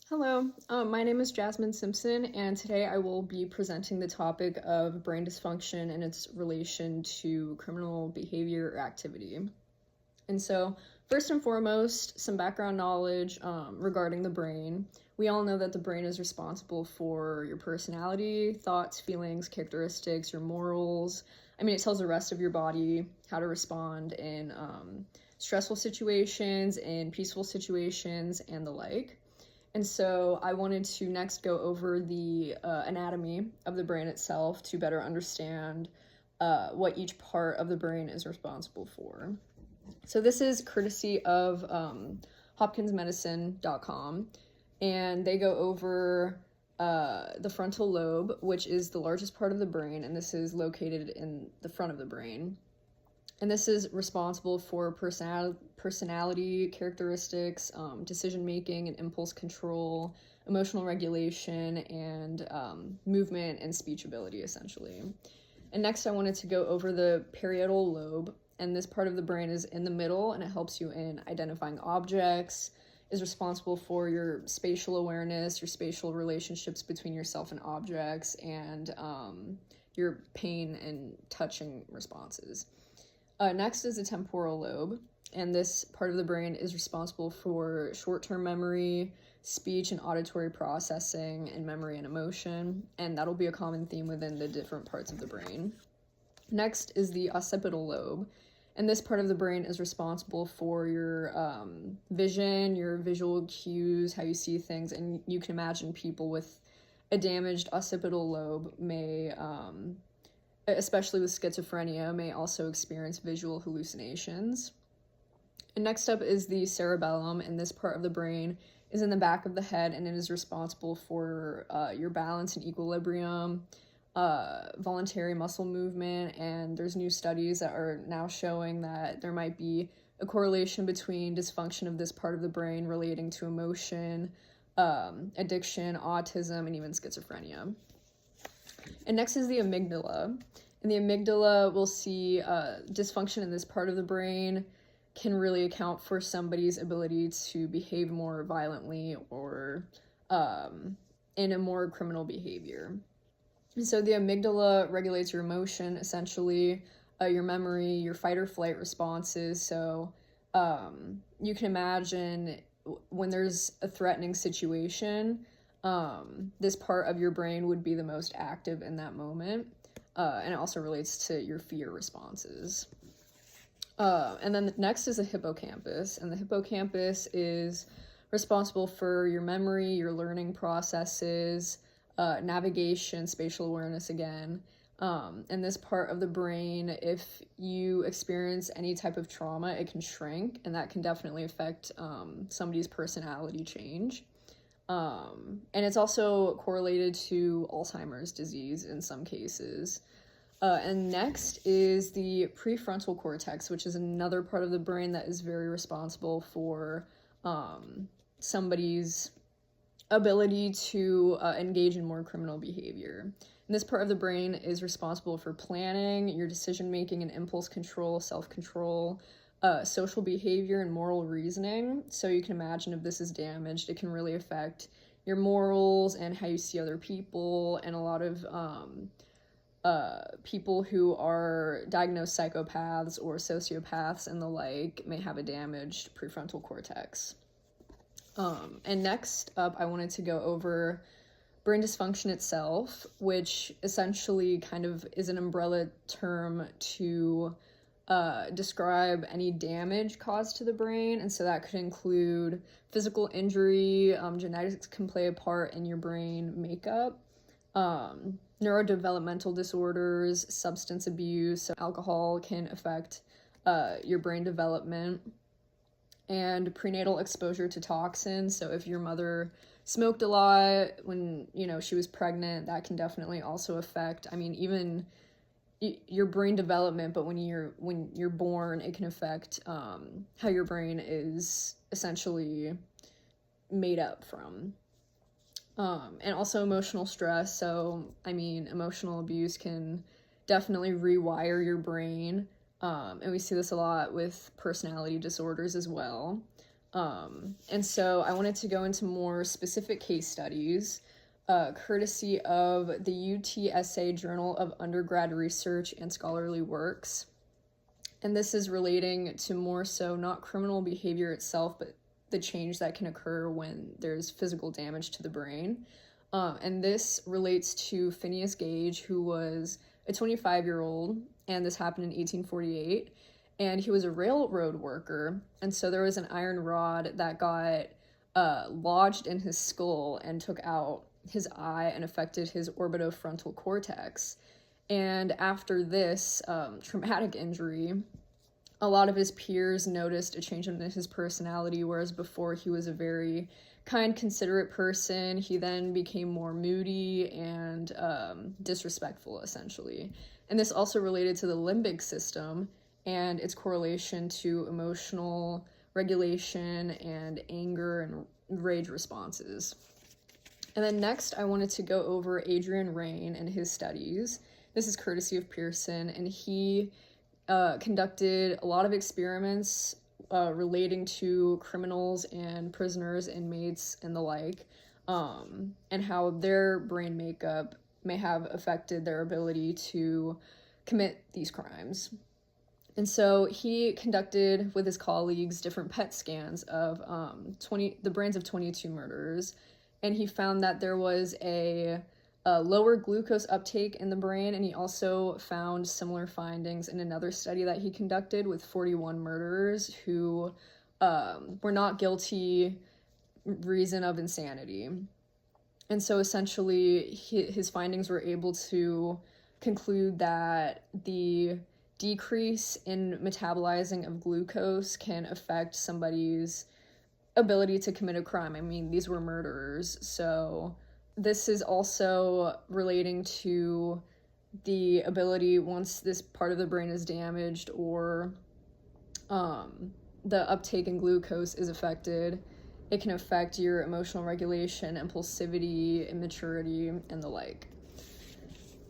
Hello, my name is Jasmine Simpson, and today I will be presenting the topic of brain dysfunction and its relation to criminal behavior or activity. And so, first and foremost, some background knowledge regarding the brain. We all know that the brain is responsible for your personality, thoughts, feelings, characteristics, your morals. It tells the rest of your body how to respond in stressful situations, in peaceful situations, and the like. And so I wanted to next go over the anatomy of the brain itself to better understand what each part of the brain is responsible for. So this is courtesy of hopkinsmedicine.com, and they go over the frontal lobe, which is the largest part of the brain, and this is located in the front of the brain. And this is responsible for personality characteristics, decision-making and impulse control, emotional regulation, and movement and speech ability, essentially. And next I wanted to go over the parietal lobe, and this part of the brain is in the middle, and it helps you in identifying objects, is responsible for your spatial awareness, your spatial relationships between yourself and objects, and your pain and touching responses. Next is the temporal lobe, and this part of the brain is responsible for short-term memory, speech and auditory processing, and memory and emotion, and that'll be a common theme within the different parts of the brain. Next is the occipital lobe, and this part of the brain is responsible for your vision, your visual cues, how you see things, and you can imagine people with a damaged occipital lobe may especially with schizophrenia, may also experience visual hallucinations. And next up is the cerebellum, and this part of the brain is in the back of the head, and it is responsible for your balance and equilibrium, voluntary muscle movement, and there's new studies that are now showing that there might be a correlation between dysfunction of this part of the brain relating to emotion, addiction, autism, and even schizophrenia. And next is the amygdala. In the amygdala, we'll see dysfunction in this part of the brain can really account for somebody's ability to behave more violently or in a more criminal behavior. And so the amygdala regulates your emotion, essentially, your memory, your fight or flight responses. So you can imagine when there's a threatening situation, this part of your brain would be the most active in that moment, and it also relates to your fear responses. And then next is the hippocampus, and the hippocampus is responsible for your memory, your learning processes, navigation, spatial awareness again. And this part of the brain, if you experience any type of trauma, it can shrink, and that can definitely affect somebody's personality change. And it's also correlated to Alzheimer's disease in some cases. And next is the prefrontal cortex, which is another part of the brain that is very responsible for somebody's ability to engage in more criminal behavior. And this part of the brain is responsible for planning, your decision-making and impulse control, self-control, social behavior, and moral reasoning. So you can imagine if this is damaged, it can really affect your morals and how you see other people, and a lot of people who are diagnosed psychopaths or sociopaths and the like may have a damaged prefrontal cortex. And next up, I wanted to go over brain dysfunction itself, which essentially kind of is an umbrella term to describe any damage caused to the brain. And so that could include physical injury, genetics can play a part in your brain makeup, neurodevelopmental disorders, substance abuse, so alcohol can affect your brain development, and prenatal exposure to toxins. So if your mother smoked a lot when, she was pregnant, that can definitely also affect, even your brain development, but when you're born, it can affect how your brain is essentially made up from. And also emotional stress. So, emotional abuse can definitely rewire your brain. And we see this a lot with personality disorders as well. And so I wanted to go into more specific case studies, courtesy of the UTSA Journal of Undergrad Research and Scholarly Works. And this is relating to more so not criminal behavior itself, but the change that can occur when there's physical damage to the brain. And this relates to Phineas Gage, who was a 25-year-old, and this happened in 1848. And he was a railroad worker, and so there was an iron rod that got lodged in his skull and took out his eye and affected his orbitofrontal cortex. And after this traumatic injury, a lot of his peers noticed a change in his personality, whereas before he was a very kind, considerate person. He then became more moody and disrespectful, essentially. And this also related to the limbic system and its correlation to emotional regulation and anger and rage responses. And then next, I wanted to go over Adrian Raine and his studies. This is courtesy of Pearson, and he conducted a lot of experiments relating to criminals and prisoners, inmates, and the like, and how their brain makeup may have affected their ability to commit these crimes. And so he conducted with his colleagues different PET scans of the brains of 22 murderers, and he found that there was a lower glucose uptake in the brain, and he also found similar findings in another study that he conducted with 41 murderers who were not guilty reason of insanity. And so essentially his findings were able to conclude that the decrease in metabolizing of glucose can affect somebody's ability to commit a crime. I mean, these were murderers, so this is also relating to the ability, once this part of the brain is damaged or the uptake in glucose is affected, it can affect your emotional regulation, impulsivity, immaturity, and the like.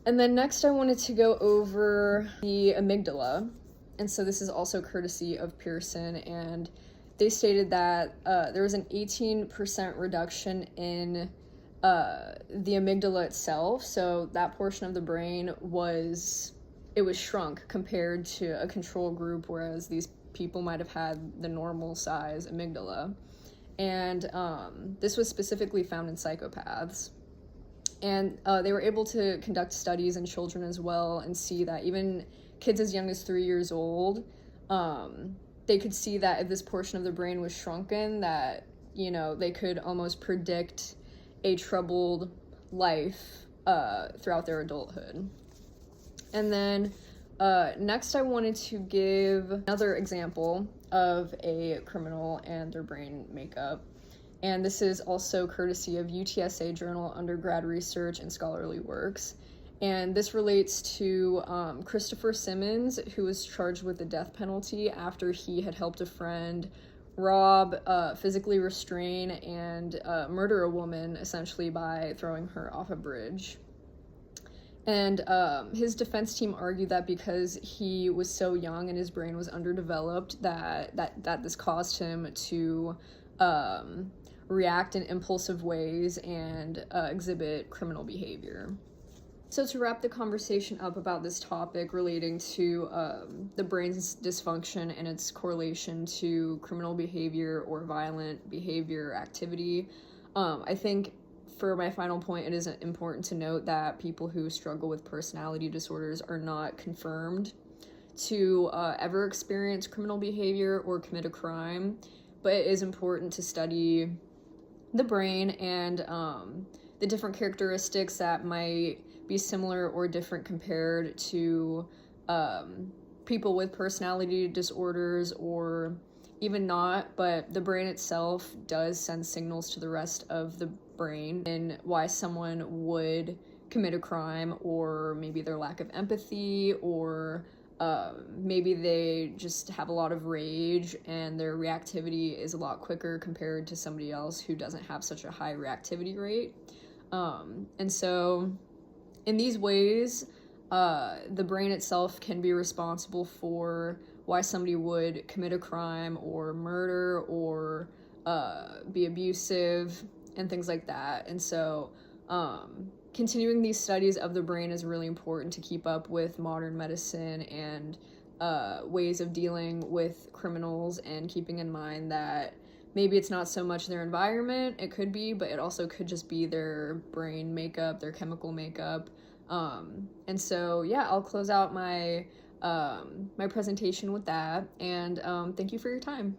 And then next I wanted to go over the amygdala. And so this is also courtesy of Pearson, and they stated that there was an 18% reduction in the amygdala itself. So that portion of the brain was shrunk compared to a control group, whereas these people might have had the normal size amygdala. And this was specifically found in psychopaths. And they were able to conduct studies in children as well and see that even kids as young as 3 years old, they could see that if this portion of the brain was shrunken, that, you know, they could almost predict a troubled life throughout their adulthood. And then next I wanted to give another example of a criminal and their brain makeup. And this is also courtesy of UTSA Journal Undergrad Research and Scholarly Works. And this relates to Christopher Simmons, who was charged with the death penalty after he had helped a friend rob, physically restrain, and murder a woman, essentially by throwing her off a bridge. And his defense team argued that because he was so young and his brain was underdeveloped, that this caused him to react in impulsive ways and exhibit criminal behavior. So to wrap the conversation up about this topic relating to the brain's dysfunction and its correlation to criminal behavior or violent behavior activity, I think for my final point, it is important to note that people who struggle with personality disorders are not confirmed to ever experience criminal behavior or commit a crime, but it is important to study the brain and the different characteristics that might be similar or different compared to people with personality disorders or even not, but the brain itself does send signals to the rest of the brain and why someone would commit a crime, or maybe their lack of empathy, or maybe they just have a lot of rage and their reactivity is a lot quicker compared to somebody else who doesn't have such a high reactivity rate. And so in these ways, the brain itself can be responsible for why somebody would commit a crime or murder or be abusive and things like that. And so continuing these studies of the brain is really important to keep up with modern medicine and ways of dealing with criminals, and keeping in mind that maybe it's not so much their environment, it could be, but it also could just be their brain makeup, their chemical makeup. And so, yeah, I'll close out my my presentation with that, and thank you for your time.